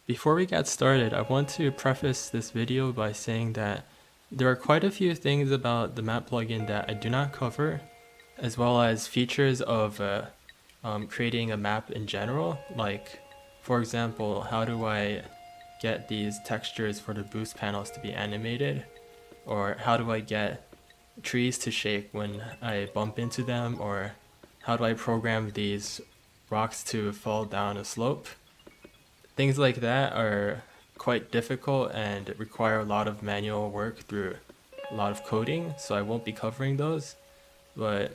Before we get started, I want to preface this video by saying that there are quite a few things about the map plugin that I do not cover, as well as features of creating a map in general. Like, for example, how do I get these textures for the boost panels to be animated? Or how do I get trees to shake when I bump into them? Or how do I program these rocks to fall down a slope? Things like that are quite difficult and require a lot of manual work through a lot of coding, so I won't be covering those. But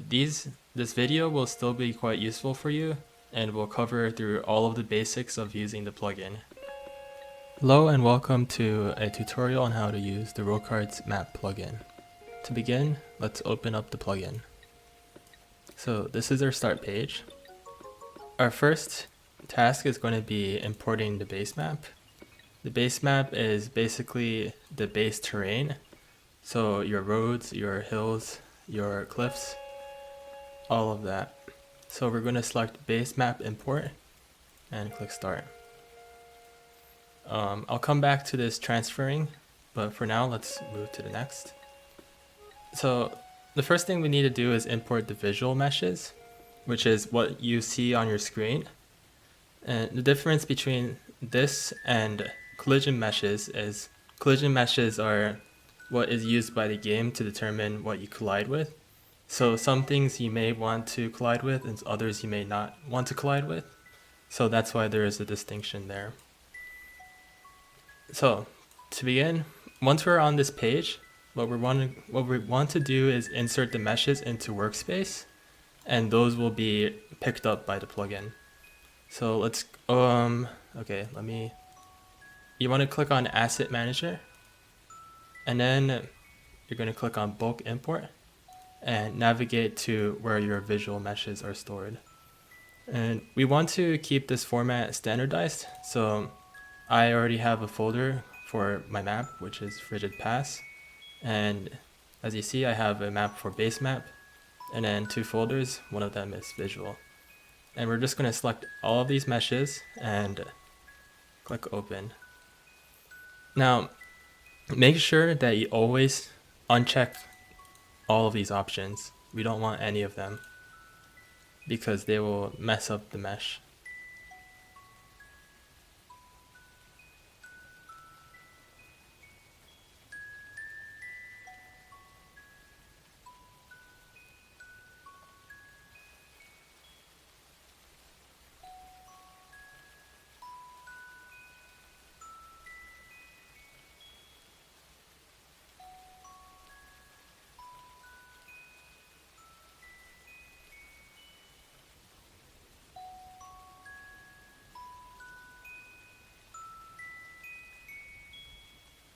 this video will still be quite useful for you, and will cover through all of the basics of using the plugin. Hello and welcome to a tutorial on how to use the RoKarts map plugin. To begin, let's open up the plugin. So this is our start page. Our first task is going to be importing the base map. The base map is basically the base terrain, so your roads, your hills, your cliffs, all of that. So we're going to select base map import and click start. I'll come back to this transferring, but for now let's move to the next. So the first thing we need to do is import the visual meshes, which is what you see on your screen. And the difference between this and collision meshes is collision meshes are what is used by the game to determine what you collide with. So some things you may want to collide with and others you may not want to collide with. So that's why there is a distinction there. So to begin, once we're on this page, what we want to do is insert the meshes into workspace, and those will be picked up by the plugin. So let's, you want to click on Asset Manager, and then you're going to click on Bulk Import, and navigate to where your visual meshes are stored. And we want to keep this format standardized, so I already have a folder for my map, which is Frigid Pass, and as you see, I have a map for base map, and then two folders, one of them is visual. And we're just going to select all of these meshes and click open. Now, make sure that you always uncheck all of these options. We don't want any of them because they will mess up the mesh.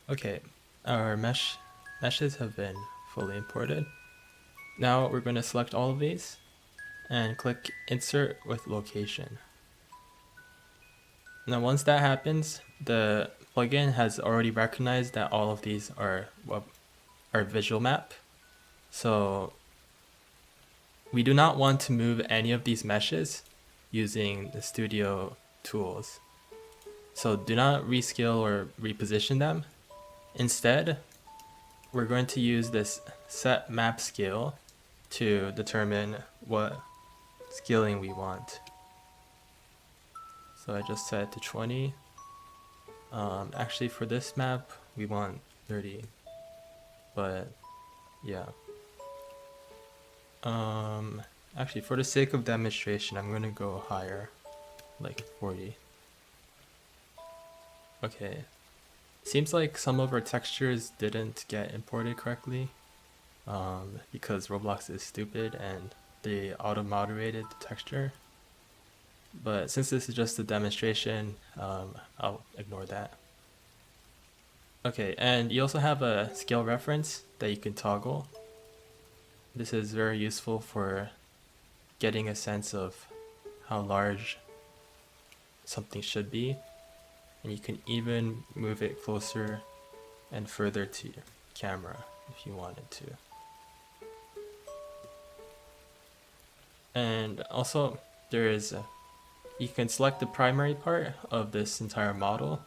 Okay, our meshes have been fully imported. Now we're going to select all of these and click Insert with Location. Now once that happens, the plugin has already recognized that all of these are our visual map. So we do not want to move any of these meshes using the studio tools. So do not rescale or reposition them. Instead, we're going to use this set map scale to determine what scaling we want. So I just set it to 20. Actually for this map, we want 30, but yeah. Actually for the sake of demonstration, I'm gonna go higher, like 40. Okay. Seems like some of our textures didn't get imported correctly because Roblox is stupid and they auto-moderated the texture. But since this is just a demonstration, I'll ignore that. Okay, and you also have a scale reference that you can toggle. This is very useful for getting a sense of how large something should be. And you can even move it closer and further to your camera if you wanted to. And also there is you can select the primary part of this entire model,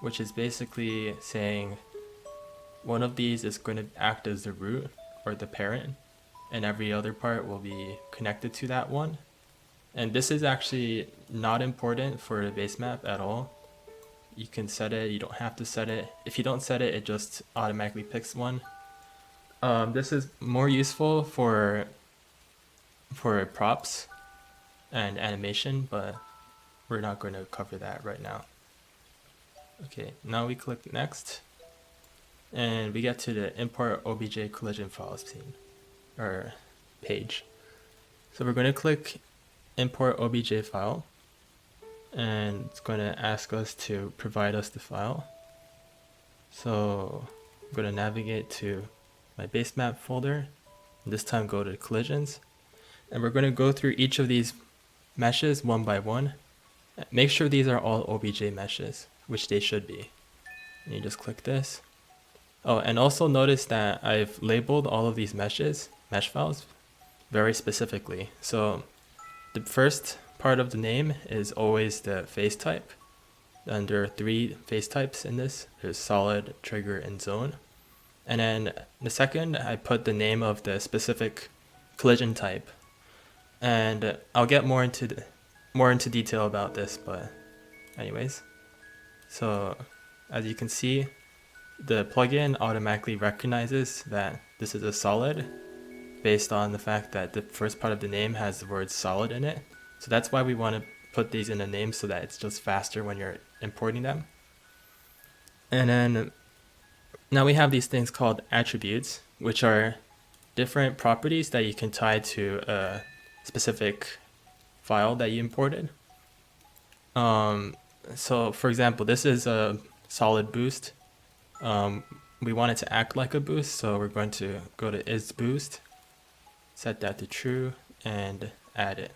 which is basically saying one of these is going to act as the root or the parent, and every other part will be connected to that one. And this is actually not important for the base map at all. You can set it, you don't have to set it. If you don't set it, it just automatically picks one. This is more useful for props and animation, but we're not going to cover that right now. Okay, now we click next, and we get to the import obj collision files scene or page. So we're going to click import obj file, and it's going to ask us to provide us the file. So I'm going to navigate to my base map folder, and this time go to collisions, and we're going to go through each of these meshes one by one. Make sure these are all obj meshes, which they should be. And you just click this. Oh, and also notice that I've labeled all of these mesh files, very specifically. So the first part of the name is always the face type. And there are 3 face types in this. There's solid, trigger, and zone. And then the second, I put the name of the specific collision type. And I'll get more into detail about this, but anyways. So as you can see, the plugin automatically recognizes that this is a solid based on the fact that the first part of the name has the word solid in it. So that's why we want to put these in a name so that it's just faster when you're importing them. And then now we have these things called attributes, which are different properties that you can tie to a specific file that you imported. So for example, this is a solid boost. We want it to act like a boost, so we're going to go to isBoost, set that to true, and add it.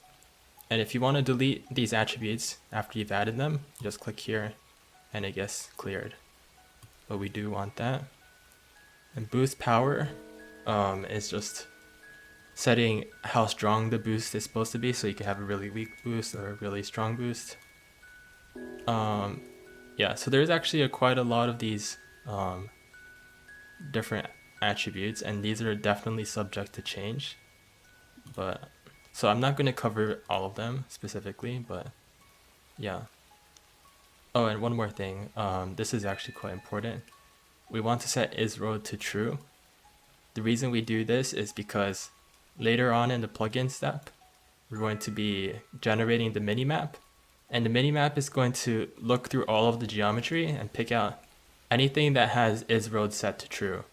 And if you want to delete these attributes after you've added them, just click here and it gets cleared. But we do want that. And boost power is just setting how strong the boost is supposed to be, so you can have a really weak boost or a really strong boost. Yeah, so there's actually quite a lot of these different attributes, and these are definitely subject to change. But so I'm not going to cover all of them specifically, but yeah. Oh, and one more thing. This is actually quite important. We want to set isRoad to true. The reason we do this is because later on in the plugin step, we're going to be generating the minimap, and the minimap is going to look through all of the geometry and pick out anything that has isRoad set to true.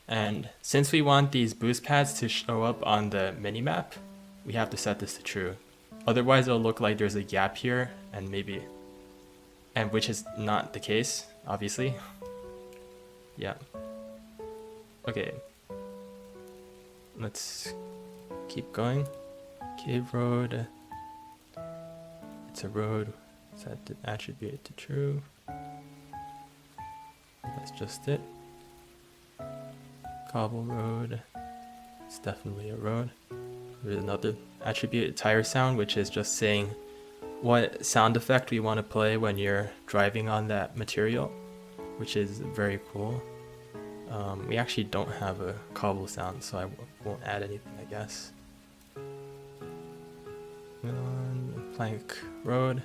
And since we want these boost pads to show up on the minimap, we have to set this to true. Otherwise it'll look like there's a gap here, and which is not the case, obviously. Yeah. Okay. Let's keep going. Cave road. It's a road. Set the attribute to true. That's just it. Cobble road. It's definitely a road. There's another attribute, tire sound, which is just saying what sound effect we want to play when you're driving on that material, which is very cool. We actually don't have a cobble sound, so I won't add anything, I guess. Plank road.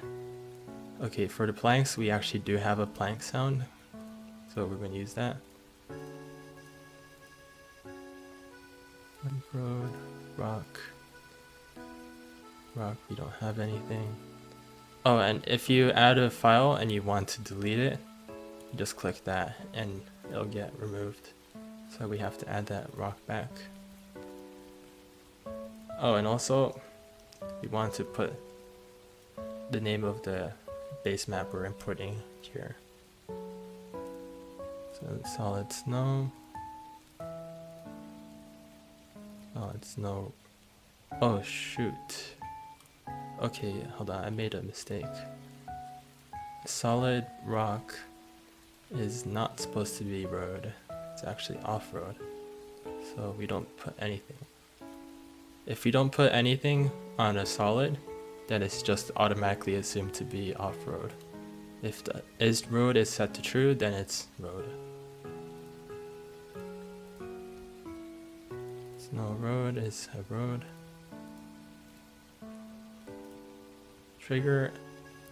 Okay, for the planks, we actually do have a plank sound, so we're going to use that. Plank road, rock, we don't have anything. Oh, and if you add a file and you want to delete it, you just click that and it'll get removed. So we have to add that rock back. Oh, and also we want to put the name of the base map we're importing here. So solid snow. Solid snow. Oh shoot. Okay, hold on, I made a mistake. Solid rock is not supposed to be road. It's actually off-road. So we don't put anything. If we don't put anything on a solid, then it's just automatically assumed to be off-road. If the road is set to true, then it's road. No road is a road. Trigger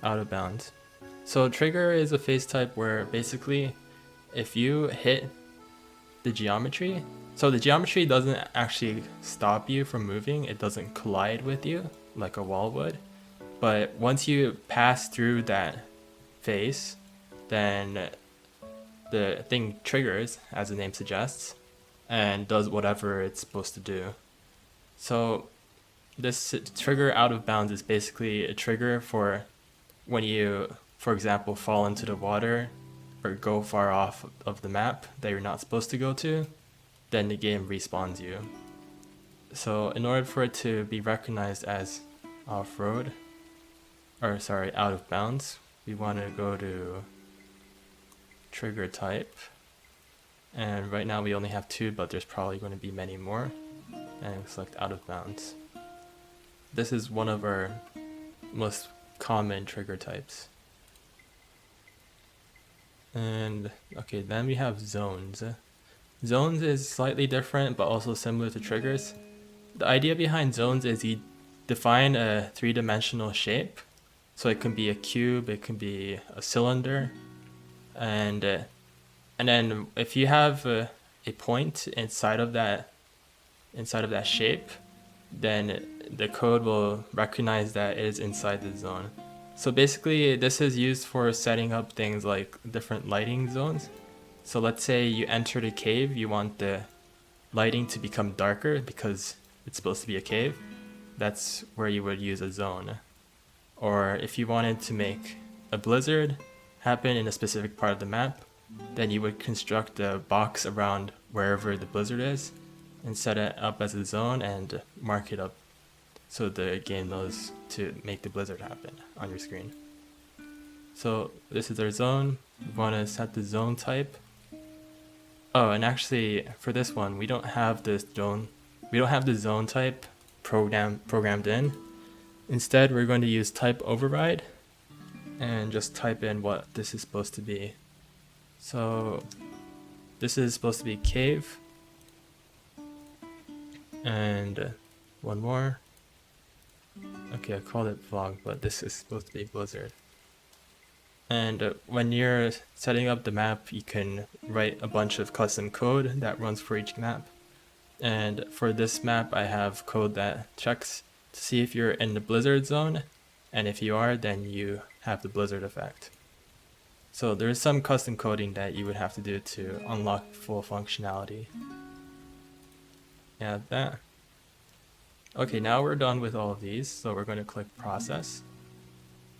out of bounds. So trigger is a phase type where basically if you hit the geometry, so the geometry doesn't actually stop you from moving, it doesn't collide with you like a wall would, but once you pass through that phase, then the thing triggers, as the name suggests, and does whatever it's supposed to do. So this trigger out of bounds is basically a trigger for when you, for example, fall into the water or go far off of the map that you're not supposed to go to, then the game respawns you. So in order for it to be recognized as off-road, or sorry, out of bounds, we want to go to trigger type. And right now we only have 2, but there's probably going to be many more. And we select out of bounds. This is one of our most common trigger types. And okay, then we have zones. Zones is slightly different, but also similar to triggers. The idea behind zones is you define a 3-dimensional shape. So it can be a cube, it can be a cylinder, and then if you have a point inside of that shape, then the code will recognize that it is inside the zone. So basically this is used for setting up things like different lighting zones. So let's say you entered a cave, you want the lighting to become darker because it's supposed to be a cave. That's where you would use a zone. Or if you wanted to make a blizzard happen in a specific part of the map, then you would construct a box around wherever the blizzard is and set it up as a zone and mark it up so the game knows to make the blizzard happen on your screen. So this is our zone. We want to set the zone type. Oh, and actually for this one, we don't have the zone type programmed in. Instead, we're going to use type override and just type in what this is supposed to be. So this is supposed to be cave, and one more. Okay, I called it vlog, but this is supposed to be blizzard. And when you're setting up the map, you can write a bunch of custom code that runs for each map. And for this map, I have code that checks to see if you're in the blizzard zone, and if you are, then you have the blizzard effect. So there's some custom coding that you would have to do to unlock full functionality. Yeah, that. Okay, now we're done with all of these, so we're going to click process.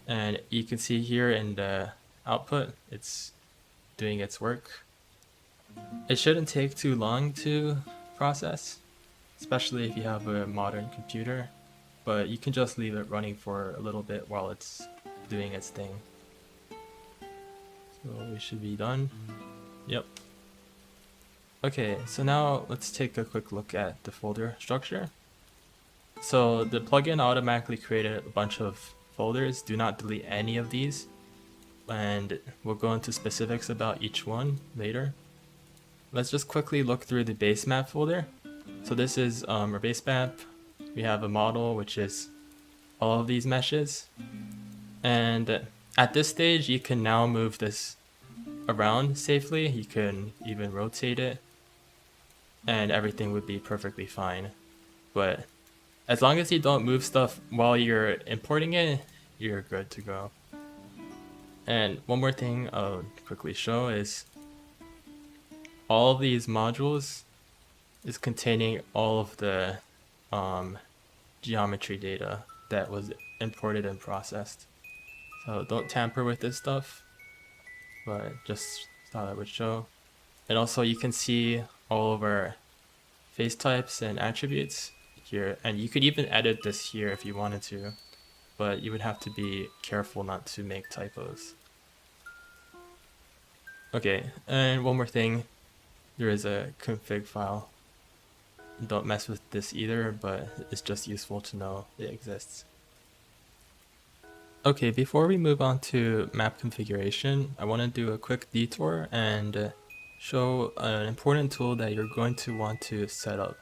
And you can see here in the output, it's doing its work. It shouldn't take too long to process, especially if you have a modern computer, but you can just leave it running for a little bit while it's doing its thing. So we should be done. Yep. Okay, so now let's take a quick look at the folder structure. So the plugin automatically created a bunch of folders. Do not delete any of these, and we'll go into specifics about each one later. Let's just quickly look through the base map folder. So this is our base map. We have a model, which is all of these meshes. And at this stage, you can now move this around safely. You can even rotate it, and everything would be perfectly fine. But as long as you don't move stuff while you're importing it, you're good to go. And one more thing I'll quickly show is all of these modules is containing all of the geometry data that was imported and processed. So don't tamper with this stuff, but just thought I would show. And also you can see all of our face types and attributes here, and you could even edit this here if you wanted to, but you would have to be careful not to make typos. Okay, and one more thing, there is a config file. Don't mess with this either, but it's just useful to know it exists. Okay, before we move on to map configuration, I want to do a quick detour and show an important tool that you're going to want to set up.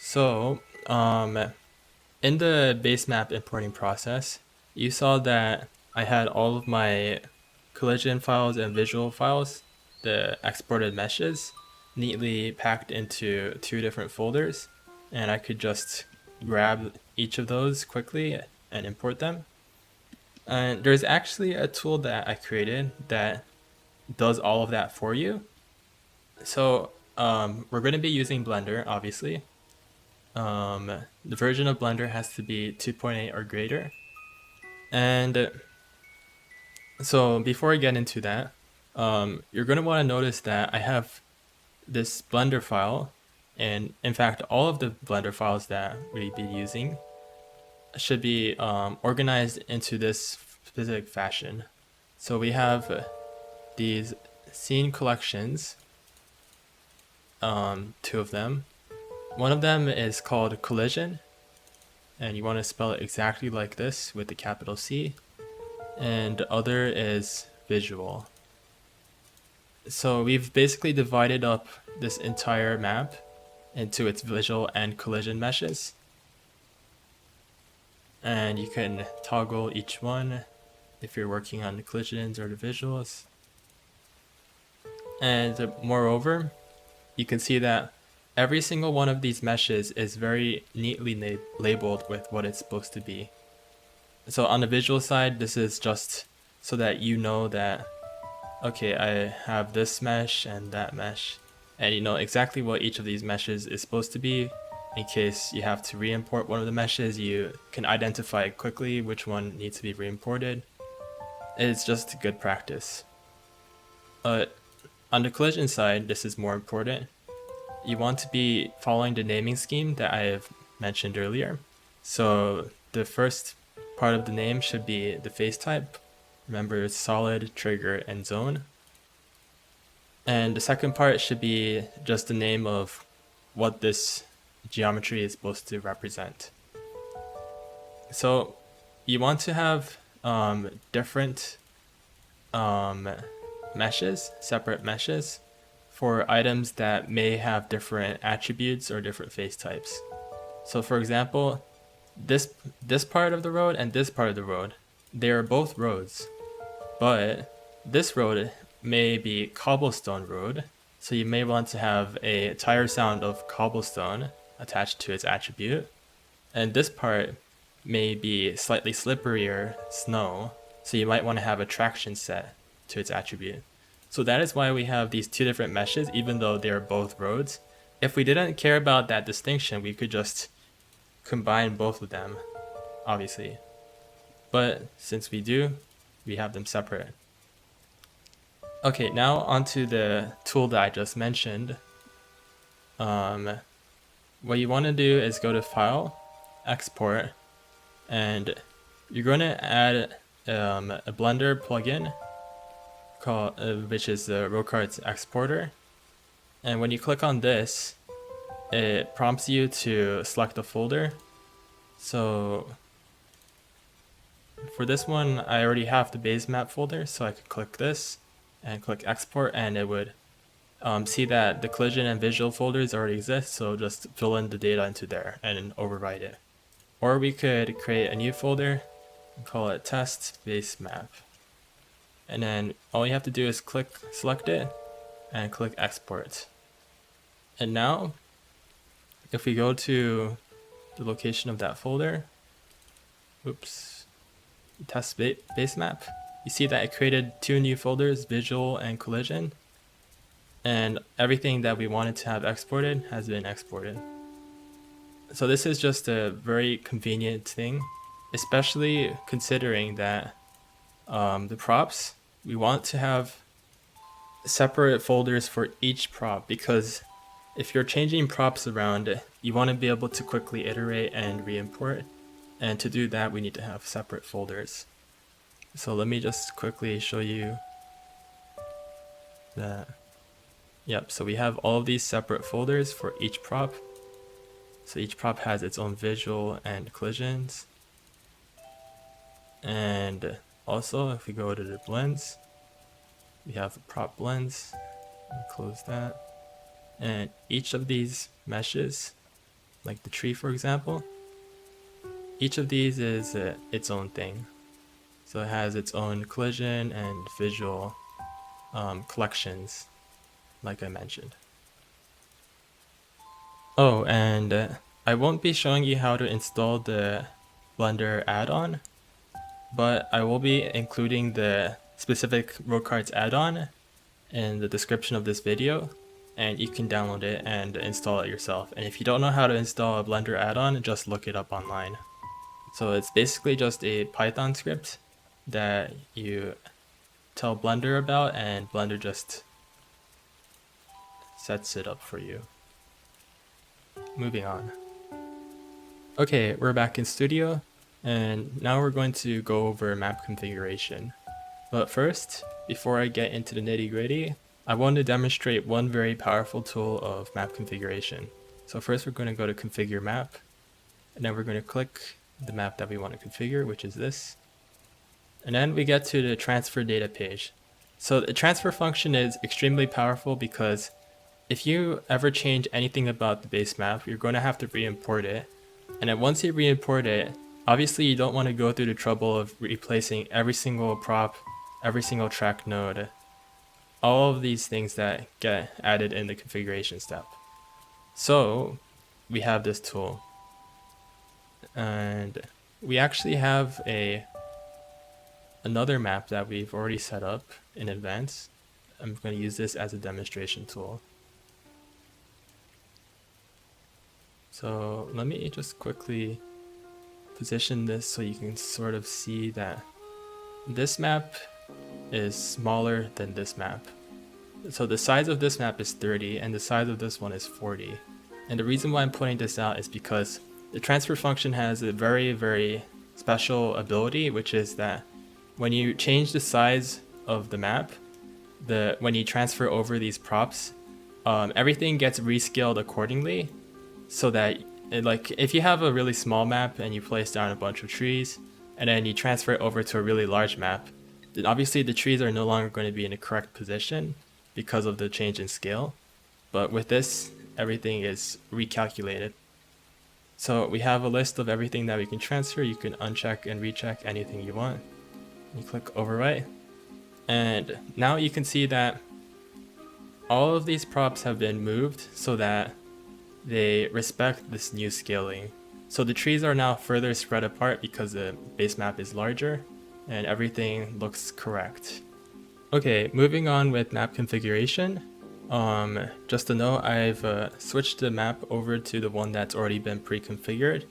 So, in the base map importing process, you saw that I had all of my collision files and visual files, the exported meshes, neatly packed into two different folders, and I could just grab each of those quickly and import them. And there's actually a tool that I created that does all of that for you. So we're going to be using Blender, obviously. The version of Blender has to be 2.8 or greater. And so before I get into that, you're going to want to notice that I have this Blender file. And in fact, all of the Blender files that we'll be using should be organized into this specific fashion. So we have these scene collections, two of them. One of them is called collision, and you want to spell it exactly like this with the capital C, and the other is visual. So we've basically divided up this entire map into its visual and collision meshes, and you can toggle each one if you're working on the collisions or the visuals. And moreover, you can see that every single one of these meshes is very neatly labeled with what it's supposed to be. So on the visual side, this is just so that you know that, okay, I have this mesh and that mesh, and you know exactly what each of these meshes is supposed to be. In case you have to re-import one of the meshes, you can identify quickly which one needs to be re-imported. It's just good practice. But on the collision side, this is more important. You want to be following the naming scheme that I have mentioned earlier. So the first part of the name should be the face type. Remember, it's solid, trigger, and zone. And the second part should be just the name of what this geometry is supposed to represent. So you want to have different meshes, separate meshes, for items that may have different attributes or different face types. So for example, this part of the road and this part of the road, they are both roads, but this road may be cobblestone road, so you may want to have a tire sound of cobblestone attached to its attribute, and this part may be slightly slipperier snow, so you might want to have a traction set to its attribute. So that is why we have these two different meshes, even though they are both roads. If we didn't care about that distinction, we could just combine both of them, obviously. But since we do, we have them separate. Okay, now onto the tool that I just mentioned. What you want to do is go to File, Export, and you're going to add a Blender plugin called, which is the RoKarts exporter. And when you click on this, it prompts you to select a folder. So for this one, I already have the base map folder, so I could click this and click export, and it would see that the collision and visual folders already exist, so just fill in the data into there and overwrite it. Or we could create a new folder and call it test base map. And then all you have to do is select it and click export. And now, if we go to the location of that folder, test base map, you see that it created two new folders, visual and collision, and everything that we wanted to have exported has been exported. So this is just a very convenient thing, especially considering that the props, we want to have separate folders for each prop, because if you're changing props around, you want to be able to quickly iterate and re-import, and to do that we need to have separate folders. So let me just quickly show you that. Yep, so we have all of these separate folders for each prop. So each prop has its own visual and collisions. And also, if we go to the blends, we have prop blends. Close that. And each of these meshes, like the tree for example, each of these is its own thing. So it has its own collision and visual collections, like I mentioned. Oh, and I won't be showing you how to install the Blender add-on, but I will be including the specific RoKarts add-on in the description of this video, and you can download it and install it yourself. And if you don't know how to install a Blender add-on, just look it up online. So it's basically just a Python script that you tell Blender about, and Blender just sets it up for you. Moving on. Okay, we're back in Studio, and now we're going to go over map configuration. But first, before I get into the nitty-gritty, I want to demonstrate one very powerful tool of map configuration. So first we're going to go to Configure Map, and then we're going to click the map that we want to configure, which is this. And then we get to the transfer data page. So the transfer function is extremely powerful because if you ever change anything about the base map, you're going to have to re-import it. And then once you re-import it, obviously you don't want to go through the trouble of replacing every single prop, every single track node, all of these things that get added in the configuration step. So we have this tool, and we actually have another map that we've already set up in advance. I'm going to use this as a demonstration tool. So let me just quickly position this so you can sort of see that this map is smaller than this map. So the size of this map is 30 and the size of this one is 40. And the reason why I'm pointing this out is because the transfer function has a very, very special ability, which is that when you change the size of the map, when you transfer over these props, everything gets rescaled accordingly, so that if you have a really small map and you place down a bunch of trees and then you transfer it over to a really large map, then obviously the trees are no longer going to be in the correct position because of the change in scale. But with this, everything is recalculated. So we have a list of everything that we can transfer. You can uncheck and recheck anything you want. You click overwrite, and now you can see that all of these props have been moved so that they respect this new scaling. So the trees are now further spread apart because the base map is larger and everything looks correct. Okay, moving on with map configuration. Just to know, I've switched the map over to the one that's already been pre-configured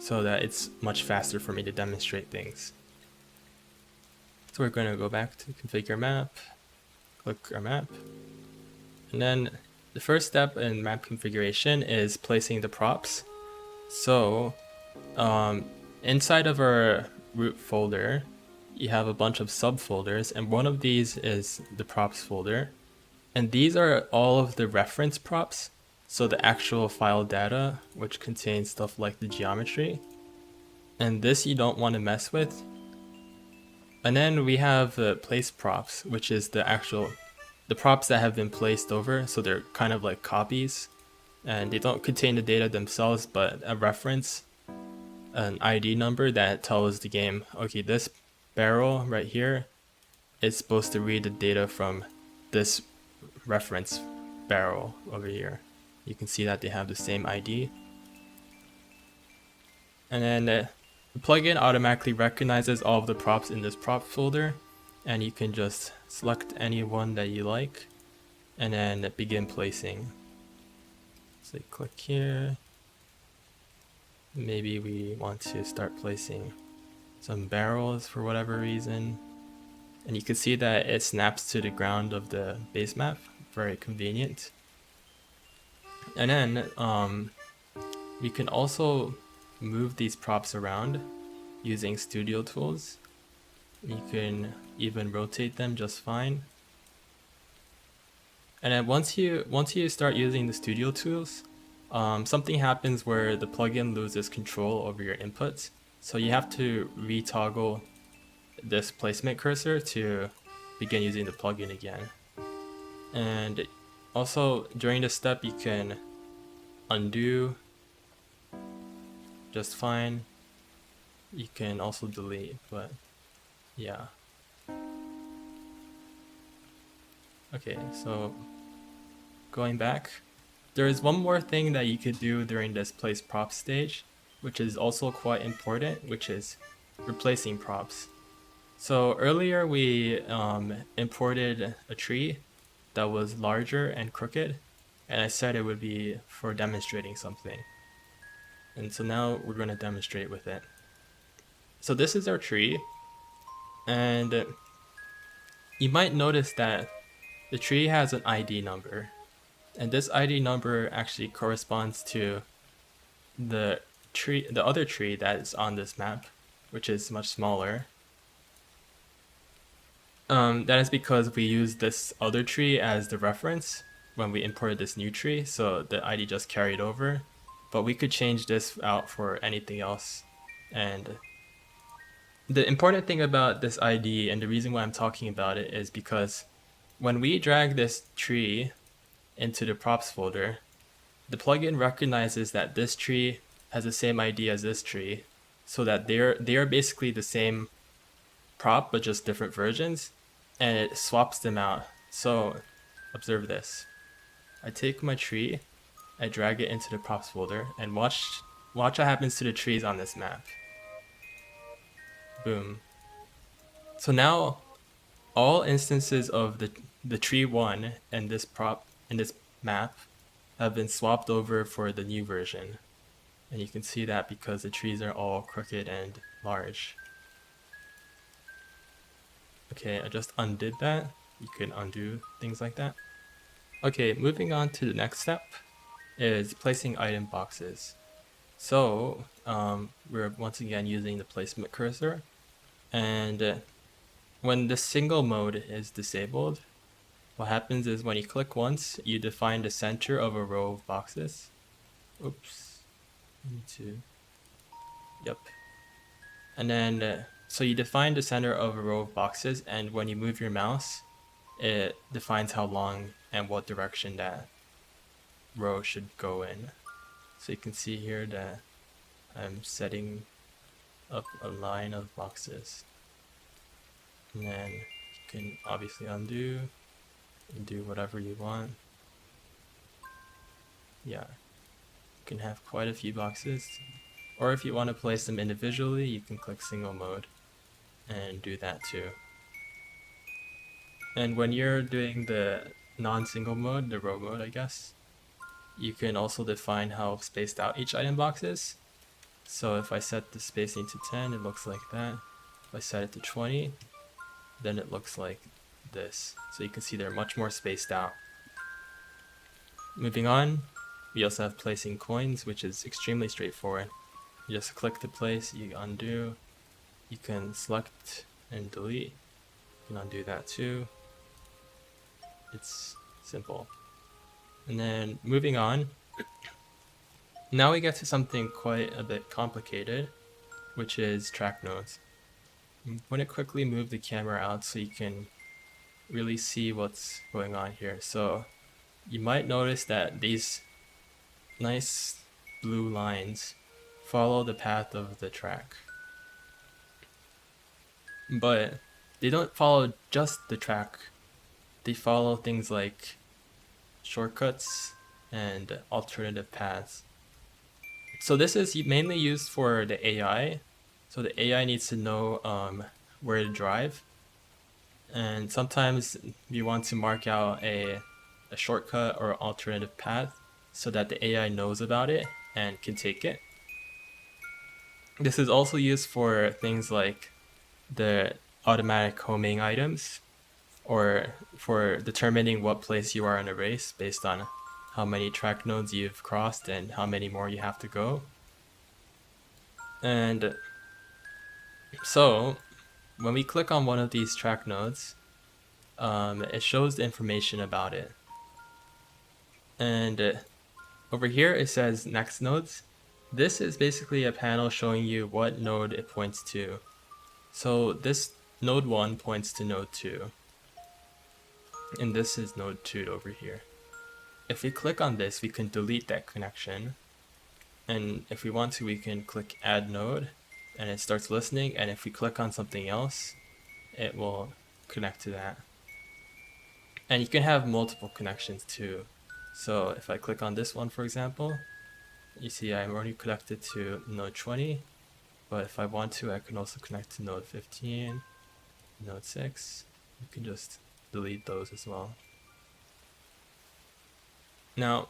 so that it's much faster for me to demonstrate things. So we're going to go back to configure map, click our map, and then the first step in map configuration is placing the props. So inside of our root folder, you have a bunch of subfolders, and one of these is the props folder. And these are all of the reference props, so the actual file data, which contains stuff like the geometry. And this you don't want to mess with. And then we have place props, which is the props that have been placed over, so they're kind of like copies, and they don't contain the data themselves, but a reference, an ID number that tells the game, okay, this barrel right here is supposed to read the data from this reference barrel over here. You can see that they have the same ID. And then the plugin automatically recognizes all of the props in this prop folder, and you can just select any one that you like and then begin placing. So click here. Maybe we want to start placing some barrels for whatever reason. And you can see that it snaps to the ground of the base map. Very convenient. And then we can also move these props around using studio tools. You can even rotate them just fine. And then once you start using the studio tools, something happens where the plugin loses control over your inputs. So you have to retoggle this placement cursor to begin using the plugin again. And also during this step you can undo just fine. You can also delete, but yeah. Okay, so going back, there is one more thing that you could do during this place props stage, which is also quite important, which is replacing props. So earlier we imported a tree that was larger and crooked, and I said it would be for demonstrating something. And so now we're going to demonstrate with it. So this is our tree, and you might notice that the tree has an ID number, and this ID number actually corresponds to the other tree that is on this map, which is much smaller. That is because we used this other tree as the reference when we imported this new tree, so the ID just carried over. But we could change this out for anything else. And the important thing about this ID, and the reason why I'm talking about it, is because when we drag this tree into the props folder, the plugin recognizes that this tree has the same ID as this tree, so that they are basically the same prop but just different versions, and it swaps them out. So observe this. I take my tree, I drag it into the props folder, and watch what happens to the trees on this map. Boom. So now all instances of the tree one and this prop in this map have been swapped over for the new version. And you can see that because the trees are all crooked and large. Okay, I just undid that. You can undo things like that. Okay, moving on to the next step is placing item boxes. So we're once again using the placement cursor, and when the single mode is disabled, what happens is when you click once, you define the center of a row of boxes. Oops, yep. And then so you define the center of a row of boxes, and when you move your mouse, it defines how long and what direction that row should go in. So you can see here that I'm setting up a line of boxes. And then you can obviously undo and do whatever you want. Yeah, you can have quite a few boxes. Or if you want to place them individually, you can click single mode and do that too. And when you're doing the non-single mode, the row mode I guess, you can also define how spaced out each item box is. So if I set the spacing to 10, it looks like that. If I set it to 20, then it looks like this. So you can see they're much more spaced out. Moving on, we also have placing coins, which is extremely straightforward. You just click to place, you undo, you can select and delete, you can undo that too. It's simple. And then moving on, now we get to something quite a bit complicated, which is track nodes. I'm going to quickly move the camera out so you can really see what's going on here. So you might notice that these nice blue lines follow the path of the track. But they don't follow just the track. They follow things like shortcuts and alternative paths. So this is mainly used for the AI. So the AI needs to know where to drive. And sometimes you want to mark out a shortcut or alternative path so that the AI knows about it and can take it. This is also used for things like the automatic homing items, or for determining what place you are in a race based on how many track nodes you've crossed and how many more you have to go. And so when we click on one of these track nodes, it shows the information about it. And over here it says next nodes. This is basically a panel showing you what node it points to. So this node 1 points to node 2, and this is node 2 over here. If we click on this, we can delete that connection, and if we want to, we can click add node, and it starts listening, and if we click on something else, it will connect to that. And you can have multiple connections too. So if I click on this one, for example, you see I'm already connected to node 20, but if I want to, I can also connect to node 15, node 6. You can just delete those as well. Now,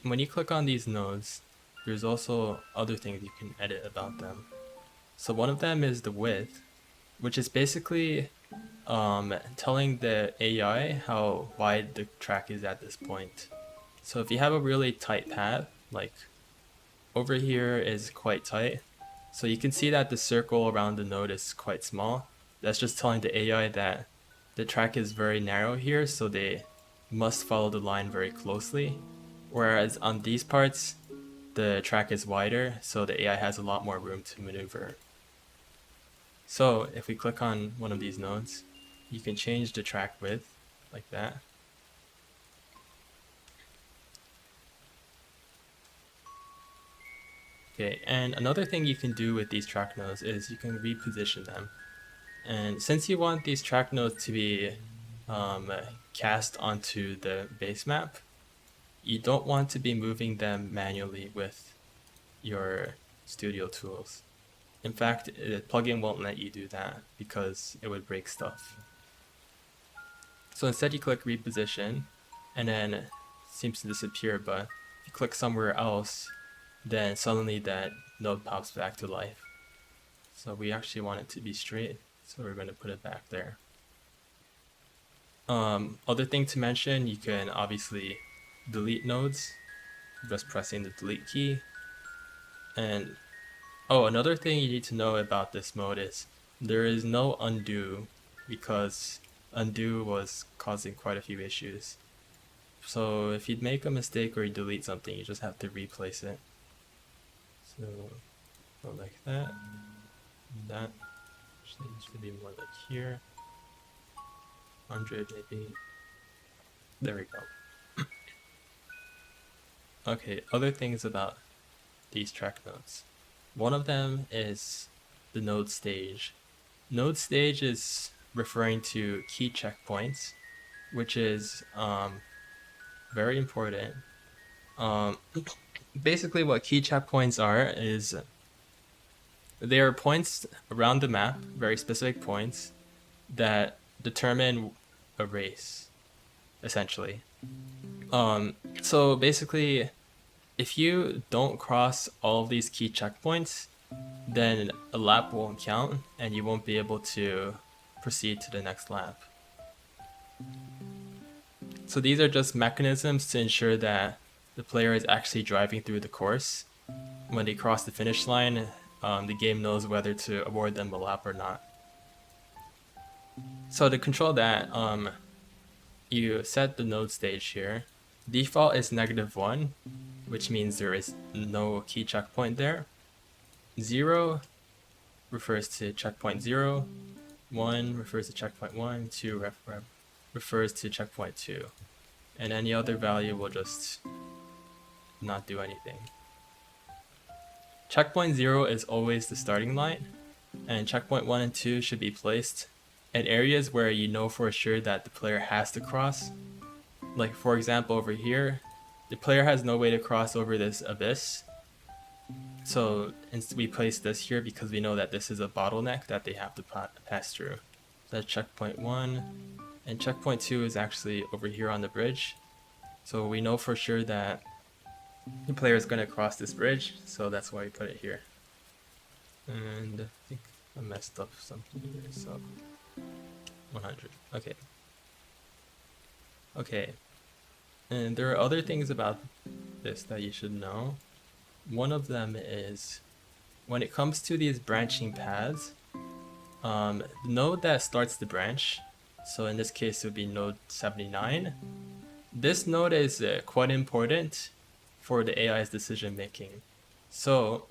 when you click on these nodes, there's also other things you can edit about them. So one of them is the width, which is basically telling the AI how wide the track is at this point. So if you have a really tight path, like over here is quite tight, so you can see that the circle around the node is quite small. That's just telling the AI that the track is very narrow here, so they must follow the line very closely. Whereas on these parts, the track is wider, so the AI has a lot more room to maneuver. So if we click on one of these nodes, you can change the track width like that. Okay, and another thing you can do with these track nodes is you can reposition them. And since you want these track nodes to be cast onto the base map, you don't want to be moving them manually with your studio tools. In fact, the plugin won't let you do that because it would break stuff. So instead you click reposition, and then it seems to disappear, but if you click somewhere else, then suddenly that node pops back to life. So we actually want it to be straight, so we're going to put it back there. Other thing to mention, you can obviously delete nodes just pressing the delete key. And another thing you need to know about this mode is there is no undo, because undo was causing quite a few issues. So if you make a mistake or you delete something, you just have to replace it. So go like that. That actually should be more like here. 100 maybe. There we go. Okay, other things about these track nodes. One of them is the node stage. Node stage is referring to key checkpoints, which is very important. Basically what key checkpoints are is they are points around the map, very specific points, that determine a race, essentially. So basically, if you don't cross all of these key checkpoints, then a lap won't count and you won't be able to proceed to the next lap. So these are just mechanisms to ensure that the player is actually driving through the course. When they cross the finish line, the game knows whether to award them a lap or not. So to control that, you set the node stage here. Default is -1, which means there is no key checkpoint there. 0 refers to checkpoint 0. 1 refers to checkpoint 1. 2 refers to checkpoint 2. And any other value will just not do anything. Checkpoint 0 is always the starting line, and checkpoint 1 and 2 should be placed in areas where you know for sure that the player has to cross. Like for example over here, the player has no way to cross over this abyss. So we place this here because we know that this is a bottleneck that they have to pass through. So that's checkpoint 1, and checkpoint 2 is actually over here on the bridge. So we know for sure that the player is going to cross this bridge, so that's why we put it here. And I think I messed up something here, so 100. Okay. Okay. And there are other things about this that you should know. One of them is when it comes to these branching paths, the node that starts the branch, so in this case it would be node 79, this node is quite important for the AI's decision making. So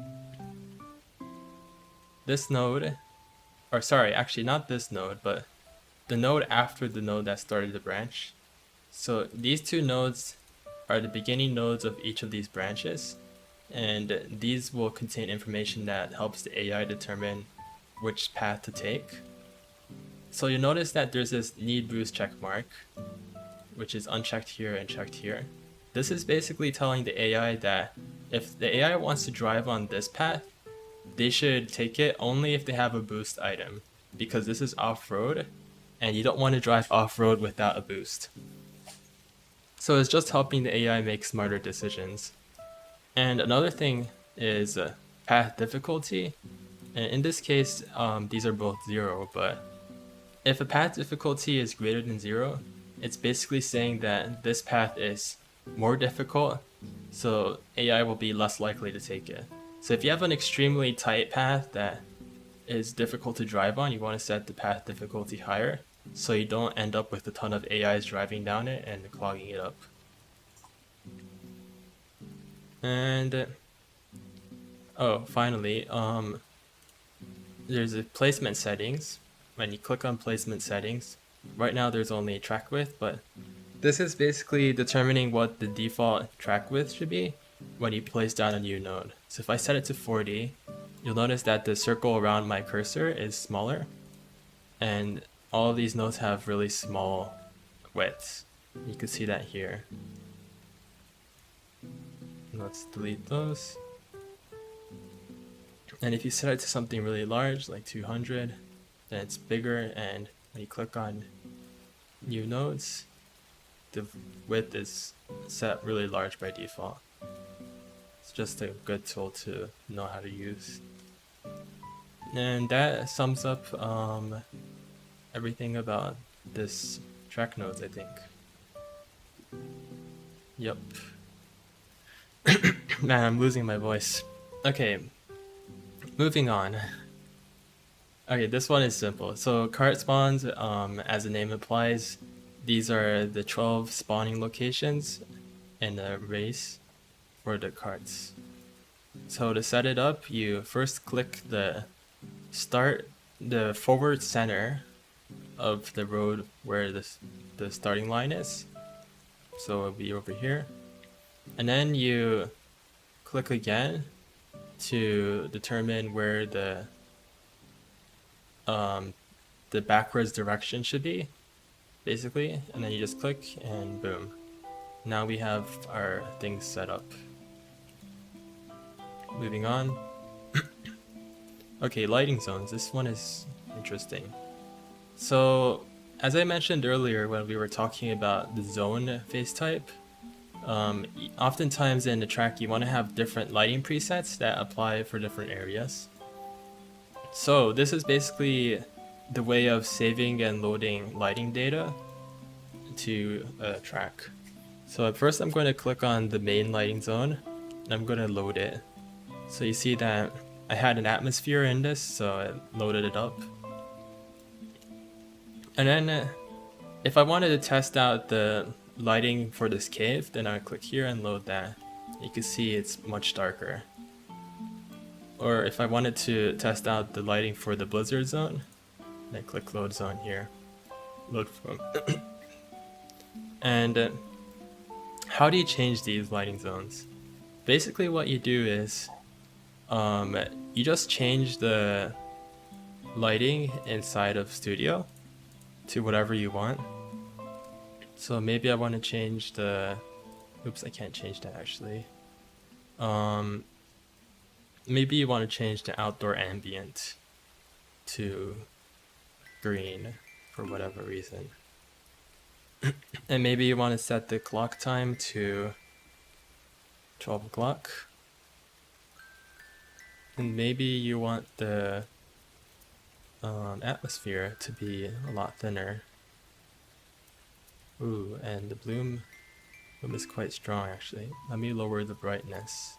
this node, or sorry, actually not this node, but the node after the node that started the branch. So these two nodes are the beginning nodes of each of these branches, and these will contain information that helps the AI determine which path to take. So you'll notice that there's this need boost check mark, which is unchecked here and checked here. This is basically telling the AI that if the AI wants to drive on this path, they should take it only if they have a boost item, because this is off-road and you don't want to drive off-road without a boost. So it's just helping the AI make smarter decisions. And another thing is path difficulty. And in this case, these are both 0, but if a path difficulty is greater than 0, it's basically saying that this path is more difficult, so AI will be less likely to take it. So if you have an extremely tight path that is difficult to drive on, you want to set the path difficulty higher, so you don't end up with a ton of AIs driving down it and clogging it up. And finally, there's a placement settings. When you click on placement settings, right now there's only track width, but this is basically determining what the default track width should be when you place down a new node. So if I set it to 40, you'll notice that the circle around my cursor is smaller, and all of these nodes have really small widths. You can see that here. Let's delete those. And if you set it to something really large, like 200, then it's bigger, and when you click on new nodes, the width is set really large by default. It's just a good tool to know how to use. And that sums up everything about this track nodes, I think. Yep. Man, I'm losing my voice. Okay, moving on. Okay, this one is simple. So cart spawns, as the name implies, these are the 12 spawning locations in a race for the carts. So to set it up, you first click the forward center of the road where the starting line is. So it'll be over here. And then you click again to determine where the backwards direction should be, basically, and then you just click and boom. Now we have our things set up. Moving on. Okay, lighting zones. This one is interesting. So, as I mentioned earlier when we were talking about the zone face type, oftentimes in the track you want to have different lighting presets that apply for different areas. So this is basically the way of saving and loading lighting data to a track. So at first I'm going to click on the main lighting zone and I'm going to load it. So you see that I had an atmosphere in this, so it loaded it up. And then if I wanted to test out the lighting for this cave, then I click here and load that. You can see it's much darker. Or if I wanted to test out the lighting for the blizzard zone, then click load zone here. Load from. And how do you change these lighting zones? Basically what you do is you just change the lighting inside of Studio to whatever you want. So maybe I want to change the, oops, I can't change that actually. Maybe you want to change the outdoor ambient to green for whatever reason. And maybe you want to set the clock time to 12 o'clock. And maybe you want the atmosphere to be a lot thinner. Ooh, and the bloom is quite strong actually. Let me lower the brightness.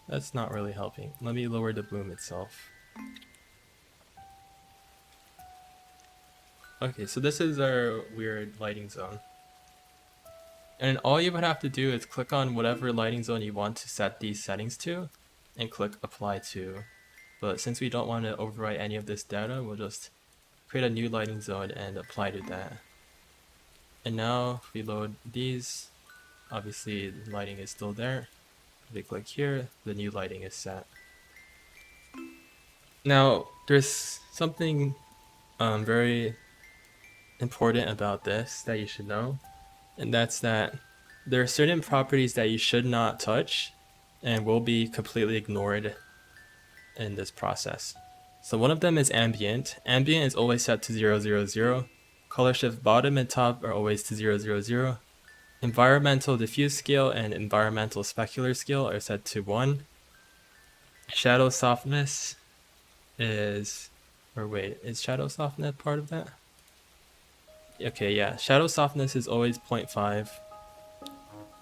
That's not really helping. Let me lower the bloom itself. Okay, so this is our weird lighting zone. And all you would have to do is click on whatever lighting zone you want to set these settings to, and click apply to. But since we don't want to overwrite any of this data, we'll just create a new lighting zone and apply to that. And now if we load these, obviously the lighting is still there. If we click here, the new lighting is set. Now there's something very important about this that you should know, and that's that there are certain properties that you should not touch and will be completely ignored in this process. So one of them is ambient. Ambient is always set to 000. Color shift bottom and top are always to 000. Environmental diffuse scale and environmental specular scale are set to 1. Shadow softness is, or wait, is shadow softness part of that? Okay, yeah, shadow softness is always 0.5.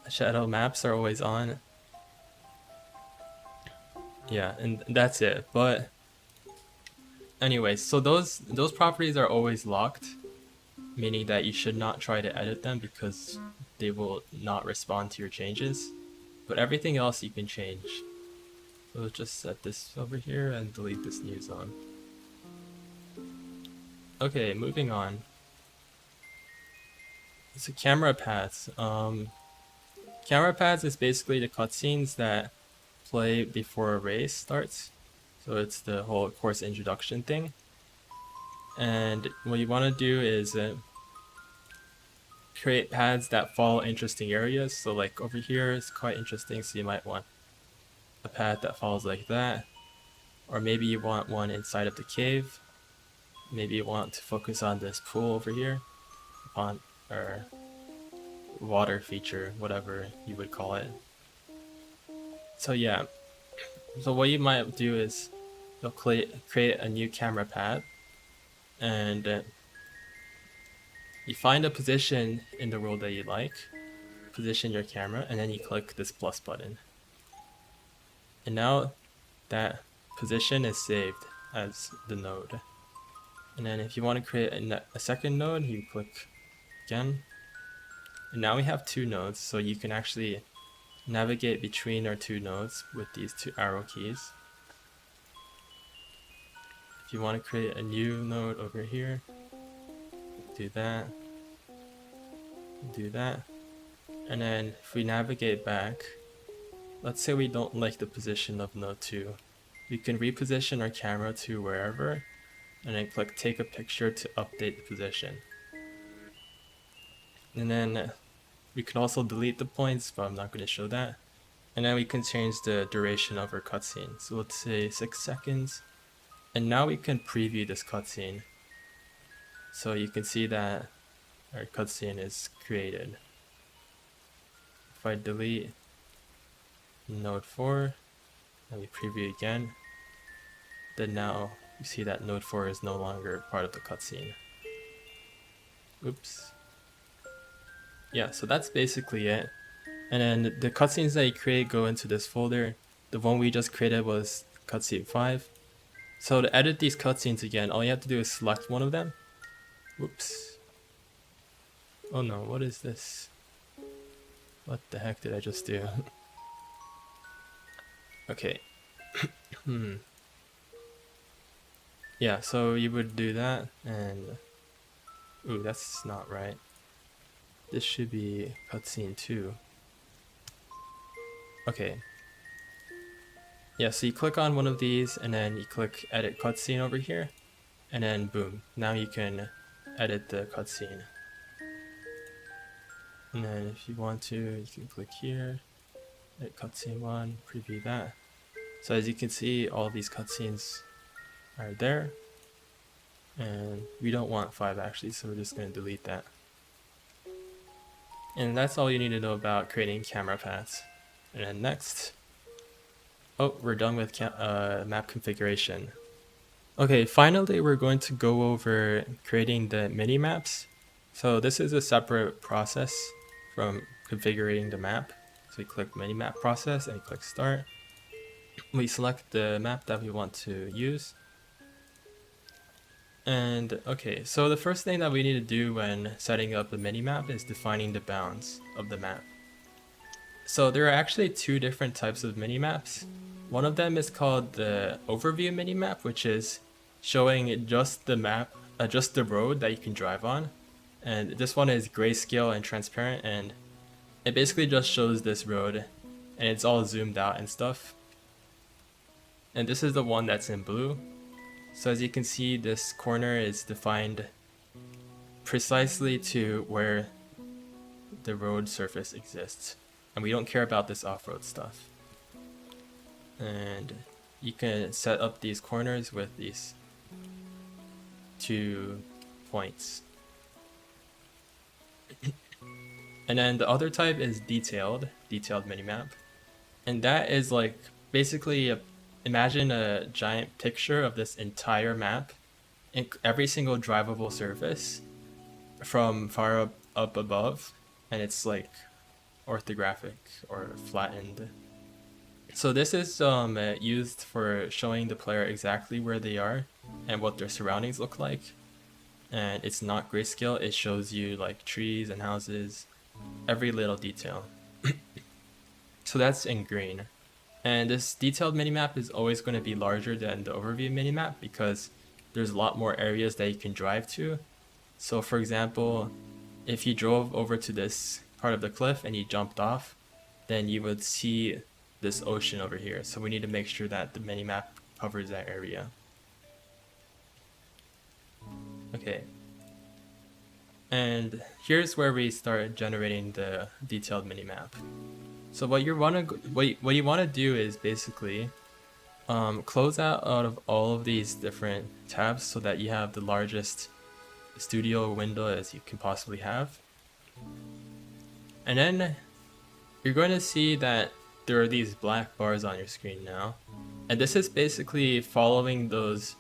Shadow maps are always on. Yeah, and that's it. But anyways, so those properties are always locked, meaning that you should not try to edit them because they will not respond to your changes. But everything else you can change. So let's just set this over here and delete this new zone. Okay, moving on. So camera paths. Camera paths is basically the cutscenes that play before a race starts. So it's the whole course introduction thing. And what you want to do is create paths that follow interesting areas. So like over here is quite interesting, so you might want a path that follows like that. Or maybe you want one inside of the cave. Maybe you want to focus on this pool over here, upon or water feature, whatever you would call it. So yeah, so what you might do is you'll create a new camera path, and you find a position in the world that you like, position your camera, and then you click this plus button. And now that position is saved as the node. And then if you want to create a second node, you click again. And now we have 2 nodes, so you can actually navigate between our 2 nodes with these 2 arrow keys. If you want to create a new node over here, do that, and then if we navigate back, let's say we don't like the position of node 2, we can reposition our camera to wherever, and then click take a picture to update the position. And then we can also delete the points, but I'm not going to show that. And then we can change the duration of our cutscene. So let's say 6 seconds. And now we can preview this cutscene. So you can see that our cutscene is created. If I delete node 4, and we preview again, then now you see that node 4 is no longer part of the cutscene. Oops. Yeah, so that's basically it. And then the cutscenes that you create go into this folder. The one we just created was cutscene 5. So to edit these cutscenes again, all you have to do is select one of them. Whoops. Oh no, what is this? What the heck did I just do? Okay. Yeah, so you would do that, and ooh, that's not right. This should be cutscene 2. Okay. Yeah, so you click on one of these, and then you click edit cutscene over here, and then boom, now you can edit the cutscene. And then if you want to, you can click here, edit cutscene 1, preview that. So as you can see, all these cutscenes are there, and we don't want 5 actually, so we're just going to delete that. And that's all you need to know about creating camera paths. And then next, oh, we're done with map configuration. Okay, finally we're going to go over creating the mini maps. So this is a separate process from configuring the map. So we click Minimap process and click start. We select the map that we want to use. And okay, so the first thing that we need to do when setting up the minimap is defining the bounds of the map. So there are actually 2 different types of minimaps. One of them is called the overview minimap, which is showing just the map, just the road that you can drive on. And this one is grayscale and transparent, and it basically just shows this road, and it's all zoomed out and stuff. And this is the one that's in blue. So as you can see, this corner is defined precisely to where the road surface exists. And we don't care about this off-road stuff. And you can set up these corners with these 2 points. And then the other type is detailed minimap. And that is like basically imagine a giant picture of this entire map in every single drivable surface from far up above, and it's like orthographic or flattened. So this is used for showing the player exactly where they are and what their surroundings look like. And it's not grayscale, it shows you like trees and houses, every little detail. So that's in green. And this detailed minimap is always going to be larger than the overview minimap because there's a lot more areas that you can drive to. So for example, if you drove over to this part of the cliff and you jumped off, then you would see this ocean over here. So we need to make sure that the minimap covers that area. Okay. And here's where we start generating the detailed minimap. So what you want to do is basically close out of all of these different tabs so that you have the largest studio window as you can possibly have. And then you're going to see that there are these black bars on your screen now. And this is basically following those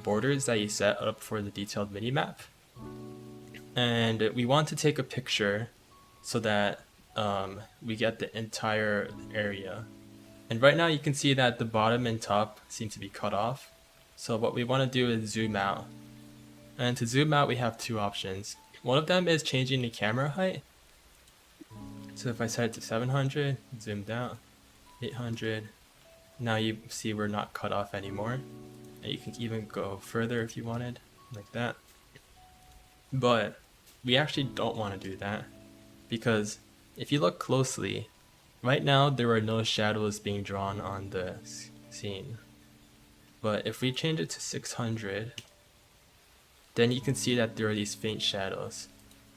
borders that you set up for the detailed minimap. And we want to take a picture so that we get the entire area. And right now you can see that the bottom and top seem to be cut off. So what we want to do is zoom out. And to zoom out we have 2 options. One of them is changing the camera height. So if I set it to 700, zoomed out, 800, now you see we're not cut off anymore. And you can even go further if you wanted, like that. But we actually don't want to do that because if you look closely, right now there are no shadows being drawn on the scene. But if we change it to 600, then you can see that there are these faint shadows.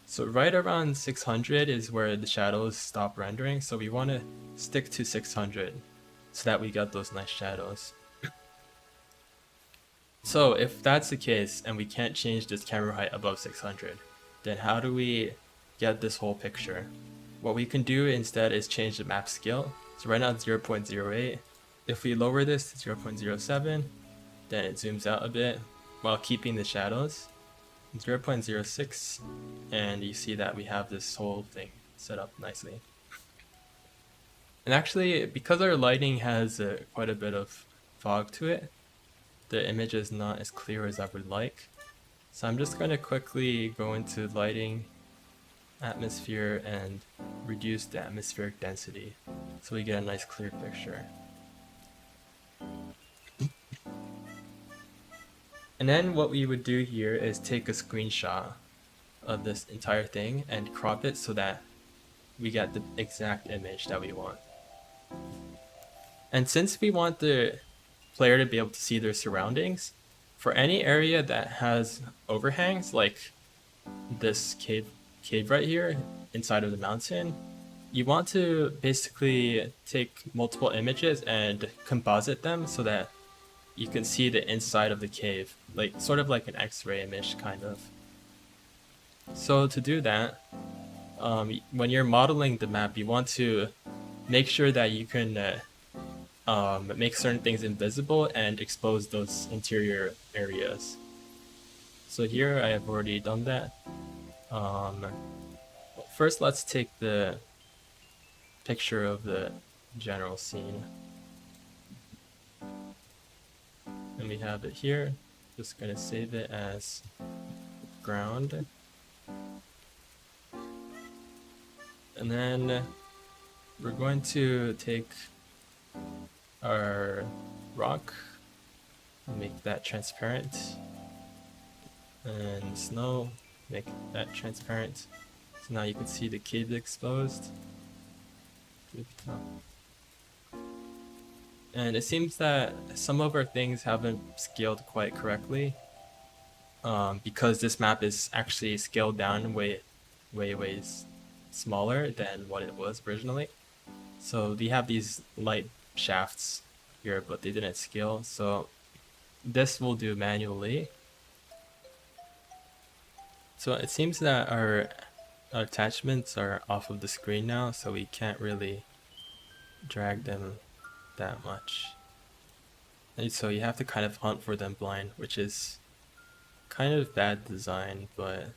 So right around 600 is where the shadows stop rendering, so we want to stick to 600 so that we get those nice shadows. So if that's the case and we can't change this camera height above 600, then how do we get this whole picture? What we can do instead is change the map scale. So right now it's 0.08. If we lower this to 0.07, then it zooms out a bit while keeping the shadows. 0.06, and you see that we have this whole thing set up nicely. And actually, because our lighting has quite a bit of fog to it, the image is not as clear as I would like. So I'm just going to quickly go into lighting, atmosphere, and reduce the atmospheric density so we get a nice clear picture. And then what we would do here is take a screenshot of this entire thing and crop it so that we get the exact image that we want. And since we want the player to be able to see their surroundings, for any area that has overhangs, like this cave right here inside of the mountain, you want to basically take multiple images and composite them so that you can see the inside of the cave, like sort of like an X-ray image kind of. So to do that, when you're modeling the map, you want to make sure that you can make certain things invisible and expose those interior areas. So here I have already done that. First let's take the picture of the general scene. And we have it here. Just gonna save it as ground. And then we're going to take our rock, make that transparent, and snow, make that transparent. So now you can see the cave exposed. And it seems that some of our things haven't scaled quite correctly, because this map is actually scaled down way smaller than what it was originally. So we have these light shafts here, but they didn't scale. So this will do manually. So it seems that our attachments are off of the screen now, so we can't really drag them that much. And so you have to kind of hunt for them blind, which is kind of bad design, but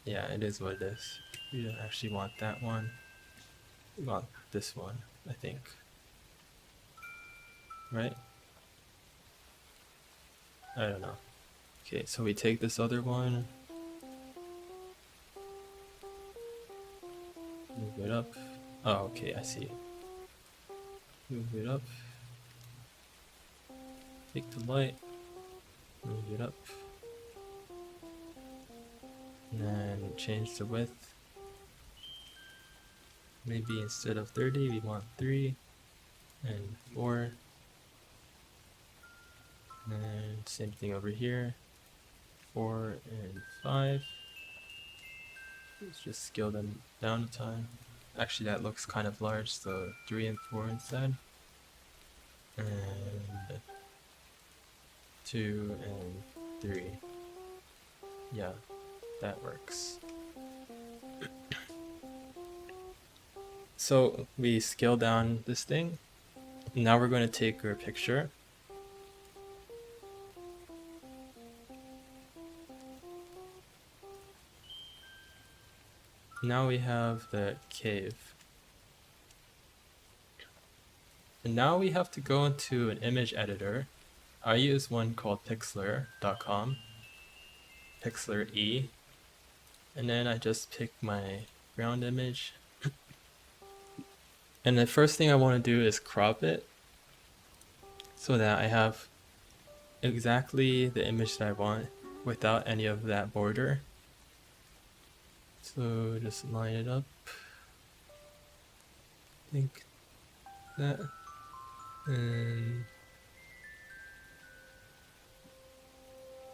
yeah, it is what it is. We don't actually want that one. We want this one, I think. Right? I don't know. Okay, so we take this other one, move it up. Oh, okay, I see. Move it up. Take the light, move it up. And then change the width. Maybe instead of 30, we want 3 and 4. And same thing over here. 4 and 5. Let's just scale them down a time. Actually, that looks kind of large, so 3 and 4 instead. And 2 and 3. Yeah, that works. So we scale down this thing. Now we're going to take our picture. Now we have the cave. And now we have to go into an image editor. I use one called pixlr.com, Pixlr E. And then I just pick my ground image. And the first thing I want to do is crop it so that I have exactly the image that I want without any of that border. So just line it up. I think that. And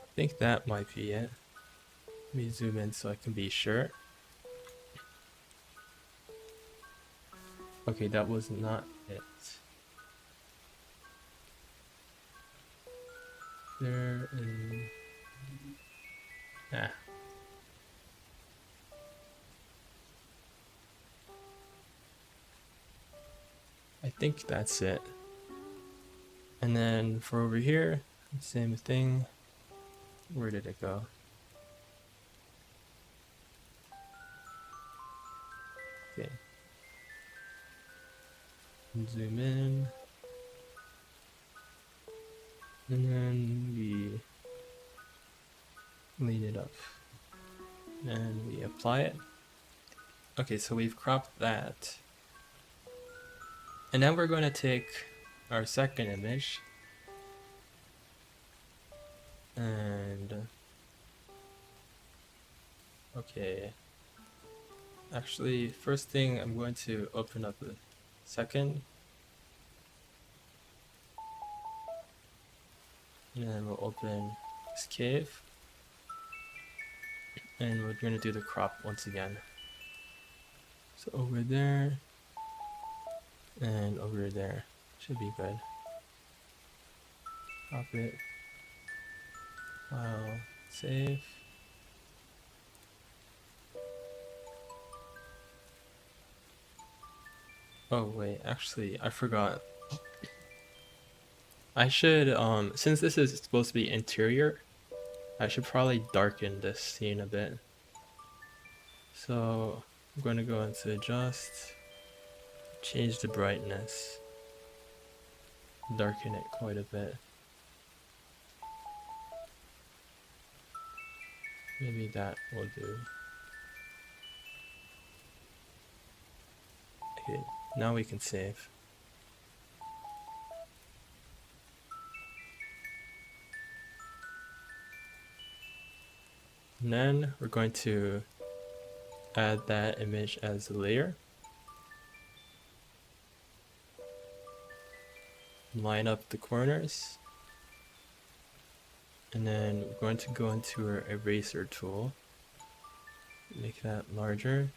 I think that might be it. Let me zoom in so I can be sure. Okay, that was not it. There and I think that's it. And then for over here, same thing. Where did it go? Okay. Zoom in. And then we lean it up. And we apply it. Okay, so we've cropped that. And then we're going to take our second image. And okay. Actually, first thing I'm going to open up the second. And then we'll open this cave. And we're going to do the crop once again. So over there and over there should be good. Crop it. File, save. Oh wait, actually I forgot. I should since this is supposed to be interior, I should probably darken this scene a bit. So I'm going to go into adjust, change the brightness, darken it quite a bit. Maybe that will do. Okay, now we can save. And then we're going to add that image as a layer. Line up the corners. And then we're going to go into our eraser tool. Make that larger.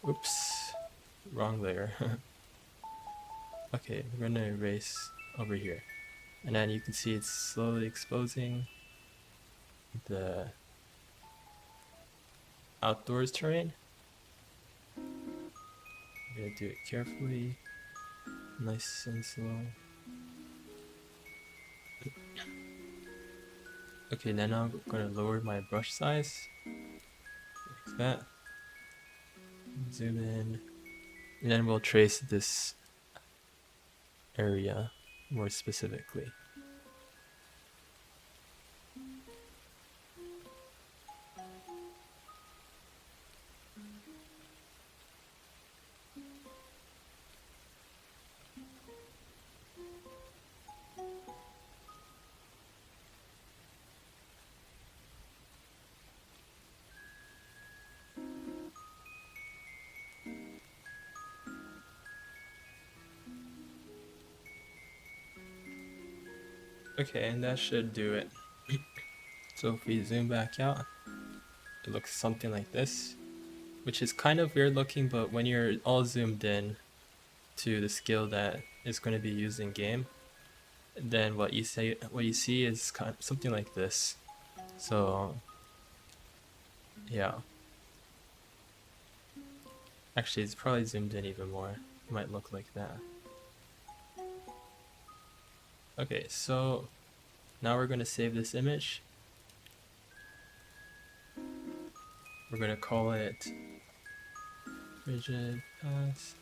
Oops, wrong layer. Okay, we're gonna erase over here. And then you can see it's slowly exposing the outdoors terrain. I'm gonna do it carefully, nice and slow. Okay, then I'm gonna lower my brush size, like that. Zoom in, and then we'll trace this area more specifically. Okay, and that should do it. So if we zoom back out, it looks something like this, which is kind of weird looking, but when you're all zoomed in to the scale that is going to be used in game, then what you see is kind of something like this. So yeah, actually it's probably zoomed in even more. It might look like that. Okay, so now we're going to save this image. We're going to call it rigid path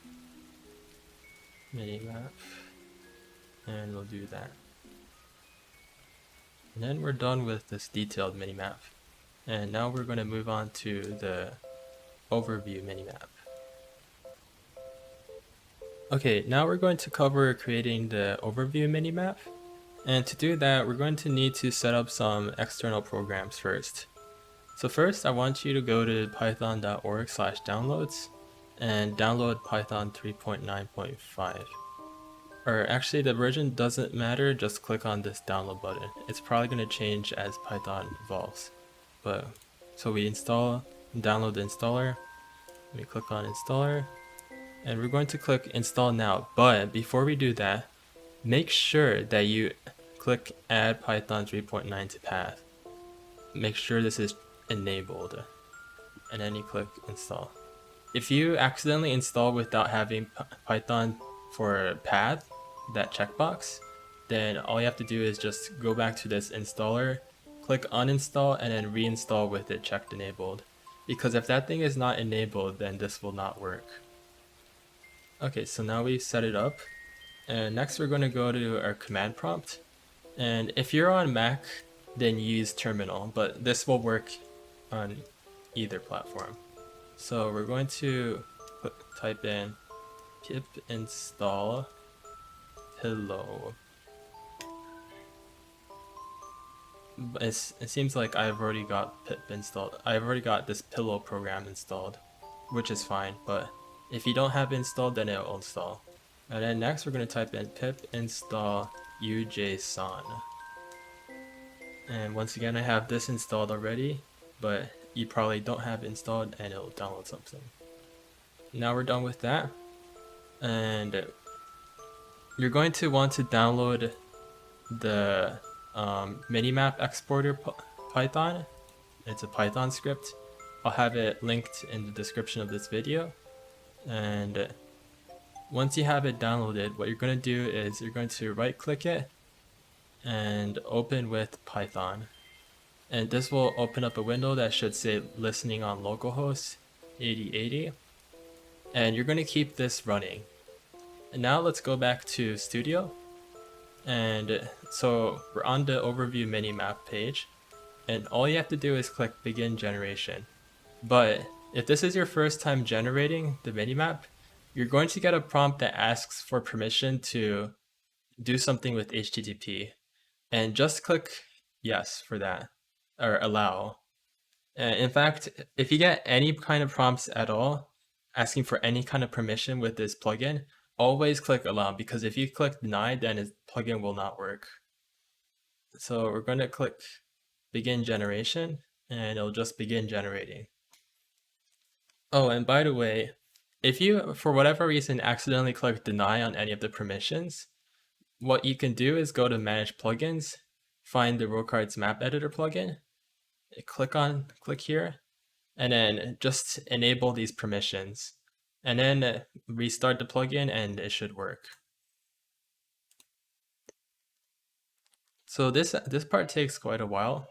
minimap, and we'll do that. And then we're done with this detailed minimap. And now we're going to move on to the overview minimap. Okay, now we're going to cover creating the overview minimap. And to do that, we're going to need to set up some external programs first. So first, I want you to go to python.org/downloads and download Python 3.9.5. Or actually, the version doesn't matter, just click on this download button. It's probably going to change as Python evolves. But so we install and download the installer. We click on installer, and we're going to click install now. But before we do that, make sure that you click add Python 3.9 to path. Make sure this is enabled, and then you click install. If you accidentally install without having Python for path, that checkbox, then all you have to do is just go back to this installer, click uninstall, and then reinstall with it checked enabled. Because if that thing is not enabled, then this will not work. Okay, so now we've set it up, and next we're going to go to our command prompt. And if you're on Mac, then use terminal, but this will work on either platform. So we're going to type in pip install pillow. It seems like I've already got pip installed. I've already got this pillow program installed, which is fine, but if you don't have it installed, then it'll install. And then next we're going to type in pip install ujson. And once again, I have this installed already, but you probably don't have it installed and it'll download something. Now we're done with that, and you're going to want to download the Minimap exporter Python. It's a Python script. I'll have it linked in the description of this video. And once you have it downloaded, what you're going to do is you're going to right click it and open with Python. And this will open up a window that should say listening on localhost 8080. And you're going to keep this running. And now let's go back to Studio. And so we're on the overview minimap page. And all you have to do is click begin generation. But if this is your first time generating the minimap, you're going to get a prompt that asks for permission to do something with HTTP, and just click yes for that, or allow. In fact, if you get any kind of prompts at all, asking for any kind of permission with this plugin, always click allow, because if you click deny, then the plugin will not work. So we're going to click begin generation, and it'll just begin generating. Oh, and by the way, if you, for whatever reason, accidentally click deny on any of the permissions, what you can do is go to manage plugins, find the RoKarts map editor plugin, click here, and then just enable these permissions, and then restart the plugin and it should work. So this part takes quite a while,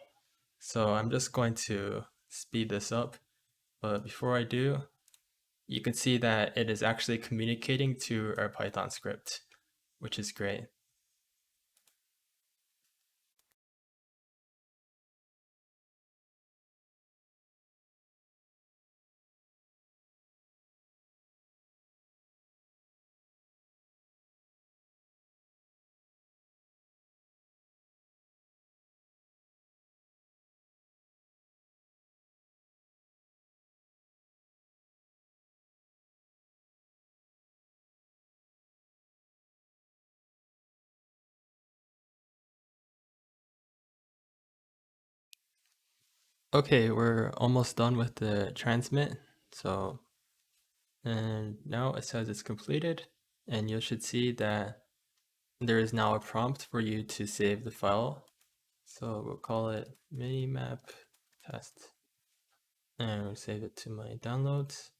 so I'm just going to speed this up. But before I do, you can see that it is actually communicating to our Python script, which is great. Okay, we're almost done with the transmit. So, and now it says it's completed, and you should see that there is now a prompt for you to save the file. So we'll call it Minimap test, and we'll save it to my downloads,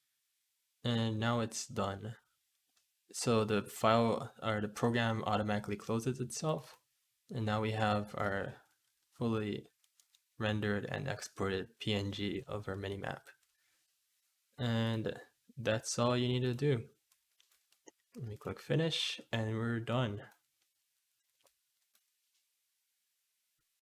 and now it's done. So the file, or the program, automatically closes itself, and now we have our fully rendered and exported PNG of our minimap. And that's all you need to do. Let me click finish, and we're done.